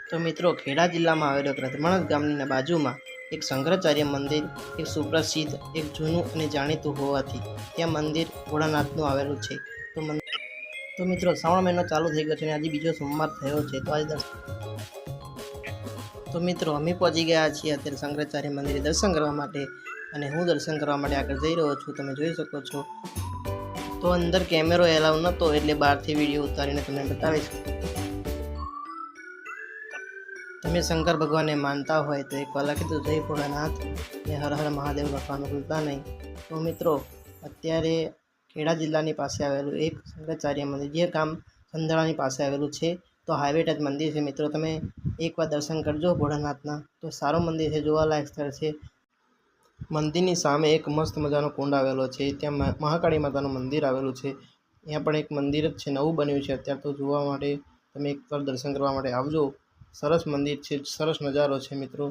તો મિત્રો ખેડા જિલ્લામાં આવેલો રતમાણસ ગામની બાજુમાં એક શંકરાચાર્ય મંદિર એક સુપ્રસિદ્ધ એક જૂનું અને જાણીતું હોવાથી ત્યાં મંદિર ભોળાનાથનું આવેલું છે. તો મિત્રો શ્રાવણ મહિનો ચાલુ થઈ ગયો છે અને આજે બીજો સોમવાર થયો છે. તો મિત્રો અમે પહોંચી ગયા છીએ અત્યારે શંકરાચાર્ય મંદિરે દર્શન કરવા માટે અને હું દર્શન કરવા માટે આગળ જઈ રહ્યો છું. તમે જોઈ શકો છો. તો અંદર કેમેરો એલાઉ નહોતો એટલે બહારથી વિડીયો ઉતારીને તમને બતાવીશ. તમે શંકર ભગવાનને માનતા હોય તો એક વાર લખી દો જય ભોળાનાથ અને હર હર મહાદેવ લખવાનું ભૂલતા નહીં. તો મિત્રો અત્યારે ખેડા જિલ્લાની પાસે આવેલું એક શંકરાચાર્ય મંદિર જે ગામ સંધાણાની પાસે આવેલું છે. તો હાઈવે ટચ મંદિર છે. મિત્રો તમે એકવાર દર્શન કરજો ભોળાનાથના. તો સારું મંદિર છે, જોવાલાયક સ્થળ છે. મંદિરની સામે એક મસ્ત મજાનો કુંડ આવેલો છે. ત્યાં મહાકાળી માતાનું મંદિર આવેલું છે. ત્યાં પણ એક મંદિર જ છે, નવું બન્યું છે અત્યારે. તો જોવા માટે તમે એકવાર દર્શન કરવા માટે આવજો. સરસ મંદિર છે, સરસ નજારો છે મિત્રો.